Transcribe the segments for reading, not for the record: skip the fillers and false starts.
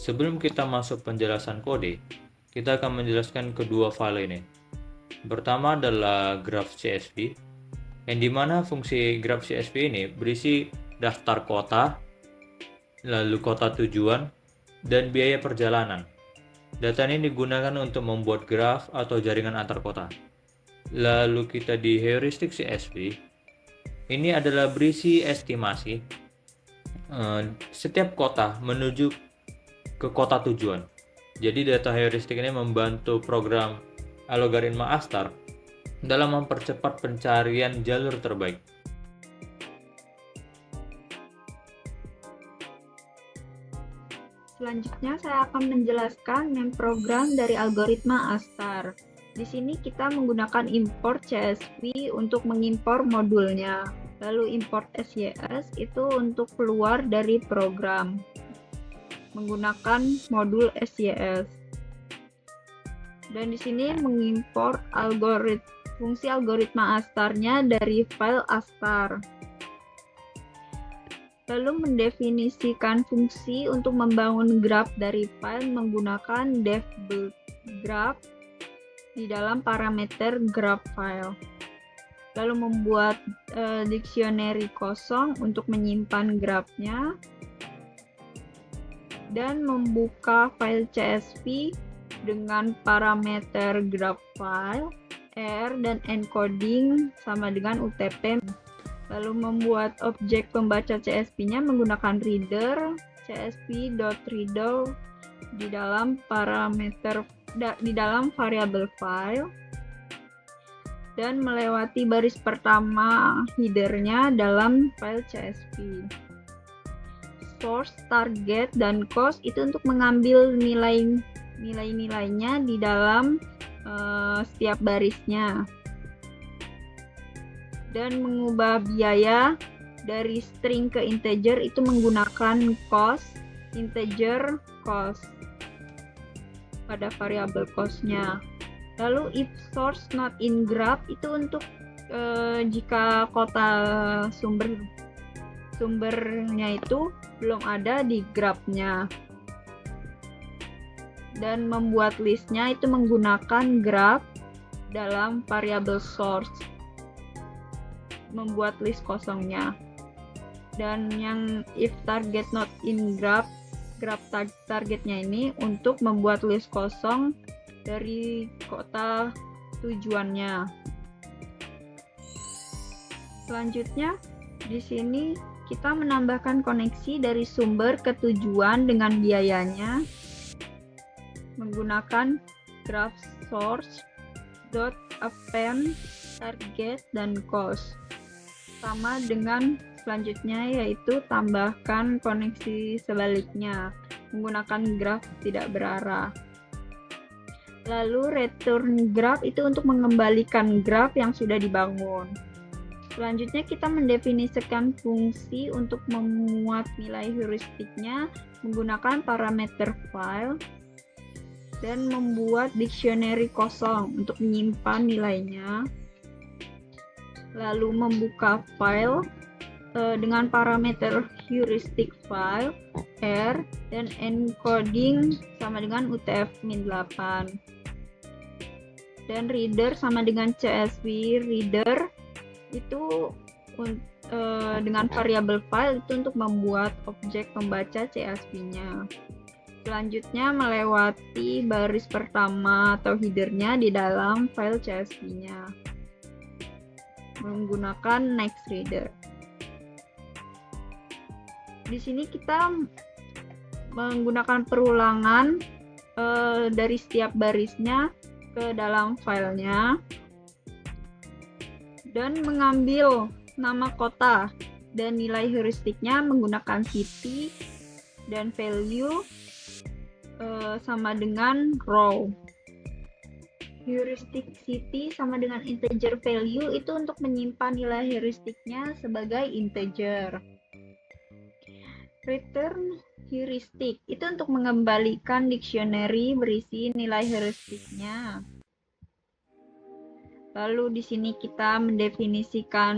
Sebelum kita masuk penjelasan kode, kita akan menjelaskan kedua file ini. Pertama adalah graph CSV, yang dimana fungsi graph CSV ini berisi daftar kota, lalu kota tujuan, dan biaya perjalanan. Data ini digunakan untuk membuat graf atau jaringan antar kota. Lalu kita di heuristik CSV, ini adalah berisi estimasi setiap kota menuju ke kota tujuan. Jadi data heuristik ini membantu program algoritma Astar dalam mempercepat pencarian jalur terbaik. Selanjutnya saya akan menjelaskan main program dari algoritma Astar. Di sini kita menggunakan import CSV untuk mengimpor modulnya. Lalu import SYS itu untuk keluar dari program menggunakan modul SYS. Dan di sini mengimpor fungsi algoritma Astarnya dari file Astar. Lalu mendefinisikan fungsi untuk membangun graph dari file menggunakan def build graph di dalam parameter graph file. Lalu membuat dictionary kosong untuk menyimpan graphnya dan membuka file CSV dengan parameter graph file, R dan encoding sama dengan UTP. Lalu membuat objek pembaca CSV-nya menggunakan reader csv.reader di dalam parameter di dalam variabel file dan melewati baris pertama header-nya dalam file CSV. Source, target, dan cost itu untuk mengambil nilai-nilainya di dalam setiap barisnya. Dan mengubah biaya dari string ke integer itu menggunakan cost, integer cost pada variabel cost-nya. Lalu if source not in graph itu untuk jika kota sumbernya itu belum ada di graph-nya. Dan membuat listnya itu menggunakan graph dalam variabel source. Membuat list kosongnya. Dan yang if target not in graph targetnya ini untuk membuat list kosong dari kota tujuannya. Selanjutnya di sini kita menambahkan koneksi dari sumber ke tujuan dengan biayanya menggunakan graph source dot append target dan cost. Sama dengan selanjutnya yaitu tambahkan koneksi sebaliknya menggunakan graph tidak berarah. Lalu return graph itu untuk mengembalikan graph yang sudah dibangun. Selanjutnya kita mendefinisikan fungsi untuk memuat nilai heuristiknya menggunakan parameter file dan membuat dictionary kosong untuk menyimpan nilainya. Lalu membuka file dengan parameter heuristic file R dan encoding sama dengan UTF-8 dan reader sama dengan CSV reader itu dengan variabel file itu untuk membuat objek pembaca CSV-nya. Selanjutnya melewati baris pertama atau header-nya di dalam file CSV-nya menggunakan next reader. Di sini kita menggunakan perulangan dari setiap barisnya ke dalam filenya dan mengambil nama kota dan nilai heuristiknya menggunakan city dan value sama dengan row. Heuristic city sama dengan integer value itu untuk menyimpan nilai heuristiknya sebagai integer. Return heuristic itu untuk mengembalikan dictionary berisi nilai heuristiknya. Lalu di sini kita mendefinisikan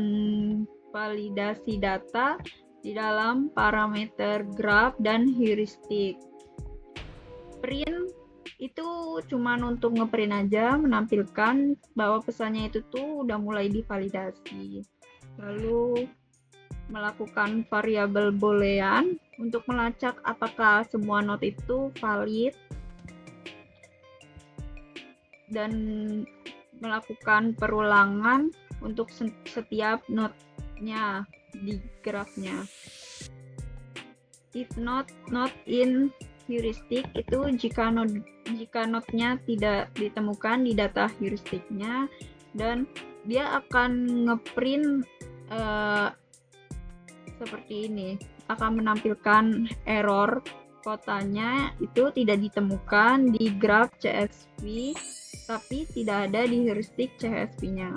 validasi data di dalam parameter graph dan heuristik. print itu cuman untuk ngeprint aja, menampilkan bahwa pesannya itu tuh udah mulai divalidasi. Lalu melakukan variabel boolean untuk melacak apakah semua node itu valid, dan melakukan perulangan untuk setiap node-nya di grafnya. If not in heuristic itu jika node-nya tidak ditemukan di data heuristiknya, dan dia akan ngeprint seperti ini, akan menampilkan error kotanya itu tidak ditemukan di graf CSV tapi tidak ada di heuristik CSV-nya.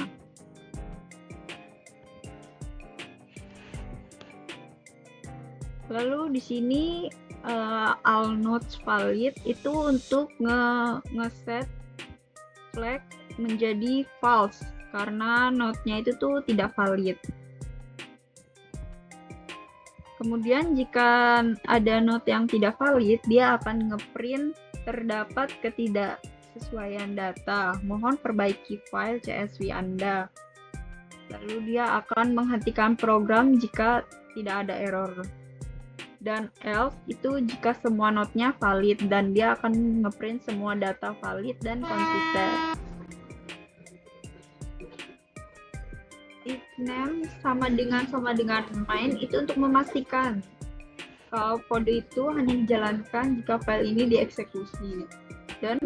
Lalu di sini all nodes valid itu untuk ngeset flag menjadi false karena node-nya itu tuh tidak valid. Kemudian jika ada node yang tidak valid, dia akan ngeprint terdapat ketidaksesuaian data. Mohon perbaiki file CSV Anda. Lalu dia akan menghentikan program jika tidak ada error. Dan else itu jika semua node-nya valid dan dia akan ngeprint semua data valid dan konsisten. If name sama dengan main itu untuk memastikan kalau kode itu hanya dijalankan jika file ini dieksekusi, dan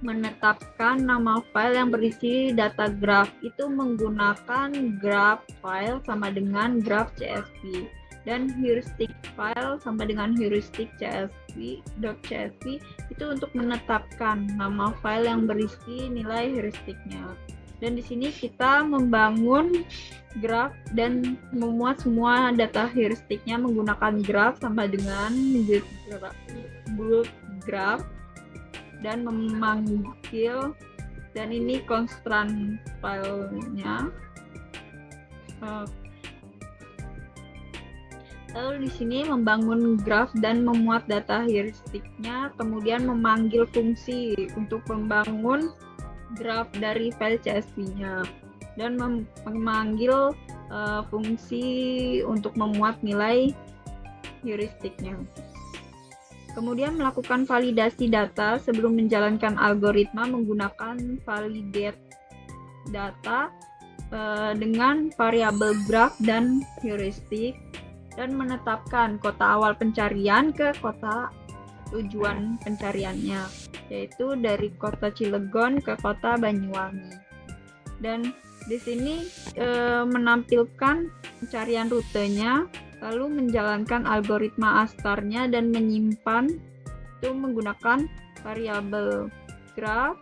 menetapkan nama file yang berisi data graph itu menggunakan graph file sama dengan graph CSV, dan heuristic file sama dengan heuristic CSV.csv itu untuk menetapkan nama file yang berisi nilai heuristiknya. Dan di sini kita membangun graph dan memuat semua data heuristiknya menggunakan graph sama dengan bool graph, dan memanggil, dan ini constraint filenya. Lalu di sini membangun graph dan memuat data heuristiknya, kemudian memanggil fungsi untuk membangun graph dari file CSV-nya, dan memanggil fungsi untuk memuat nilai heuristiknya. Kemudian melakukan validasi data sebelum menjalankan algoritma menggunakan validate data dengan variabel graph dan heuristik, dan menetapkan kota awal pencarian ke kota tujuan pencariannya, yaitu dari kota Cilegon ke kota Banyuwangi. Dan di sini menampilkan pencarian rutenya, lalu menjalankan algoritma ASTAR-nya dan menyimpan itu menggunakan variabel graph,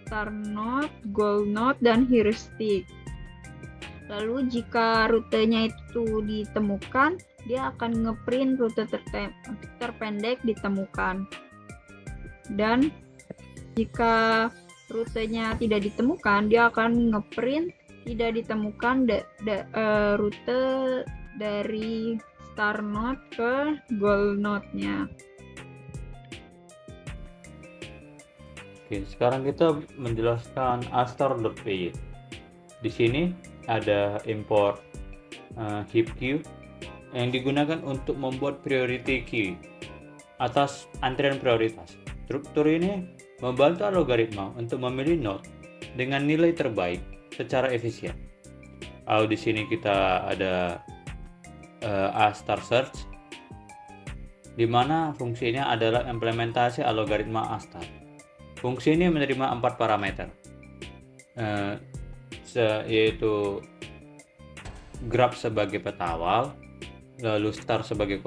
start node, goal node, dan heuristik. Lalu jika rutenya itu ditemukan, dia akan ngeprint rute terpendek ditemukan. Dan jika rutenya tidak ditemukan, dia akan ngeprint tidak ditemukan rute dari start node ke goal node-nya. Oke, sekarang kita menjelaskan astar.py. Di sini ada import heap queue yang digunakan untuk membuat priority queue atas antrian prioritas. Struktur ini membantu algoritma untuk memilih node dengan nilai terbaik secara efisien. Di sini kita ada astar search, di mana fungsinya adalah implementasi algoritma astar. Fungsi ini menerima 4 parameter, yaitu graph sebagai peta awal, lalu star sebagai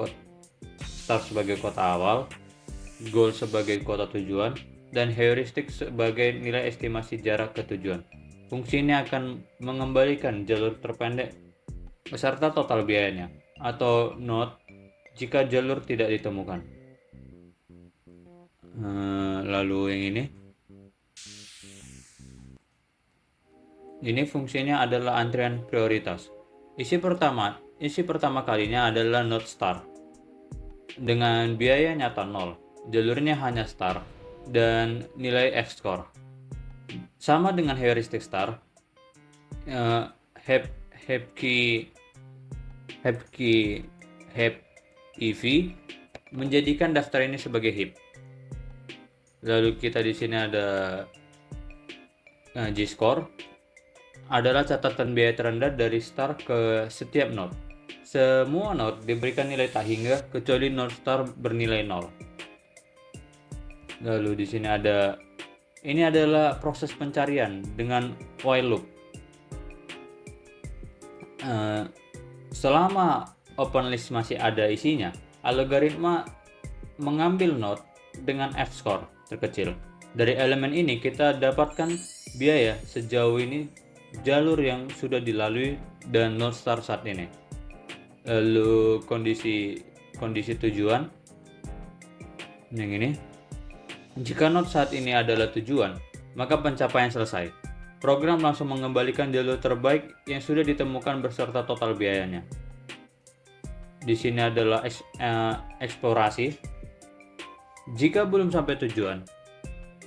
kota awal, goal sebagai kota tujuan, dan heuristik sebagai nilai estimasi jarak ke tujuan. Fungsi ini akan mengembalikan jalur terpendek beserta total biayanya atau node jika jalur tidak ditemukan. Lalu yang ini fungsinya adalah antrian prioritas. Isi pertama kalinya adalah node start dengan biaya nyata 0. jalurnya hanya star dan nilai F-score. Sama dengan heuristic star, HEP-EV menjadikan daftar ini sebagai heap. Lalu kita di sini ada G-score adalah catatan biaya terendah dari star ke setiap node. Semua node diberikan nilai tak hingga kecuali node star bernilai 0. Lalu di sini ini adalah proses pencarian dengan while loop. Selama open list masih ada isinya, algoritma mengambil node dengan F-score terkecil. Dari elemen ini kita dapatkan biaya sejauh ini jalur yang sudah dilalui dan node star saat ini. Lalu kondisi tujuan yang ini. Jika node saat ini adalah tujuan, maka pencapaian selesai. Program langsung mengembalikan jalur terbaik yang sudah ditemukan beserta total biayanya. Di sini adalah eksplorasi. Jika belum sampai tujuan,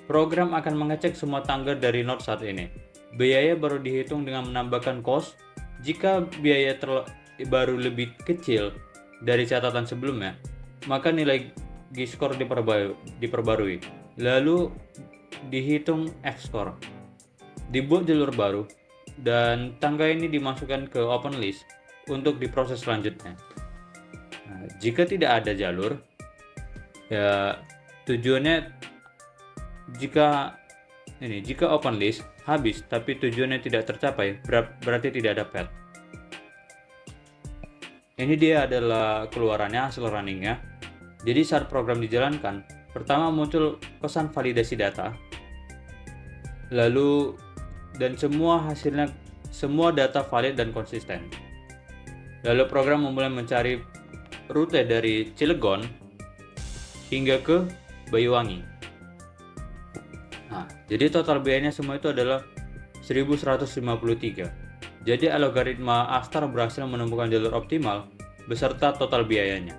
program akan mengecek semua tangga dari node saat ini. Biaya baru dihitung dengan menambahkan cost. Jika biaya baru lebih kecil dari catatan sebelumnya, maka nilai G-score diperbarui. Lalu dihitung F-score. Dibuat jalur baru dan tangga ini dimasukkan ke open list untuk diproses selanjutnya. Nah, jika tidak ada jalur, ya tujuannya jika open list habis tapi tujuannya tidak tercapai, berarti tidak ada path. Ini dia adalah keluarannya, hasil runningnya. Jadi saat program dijalankan, pertama muncul pesan validasi data, lalu dan semua data valid dan konsisten. Lalu program memulai mencari rute dari Cilegon hingga ke Banyuwangi. Nah, jadi total biayanya semua itu adalah 1153. Jadi algoritma Astar berhasil menemukan jalur optimal beserta total biayanya.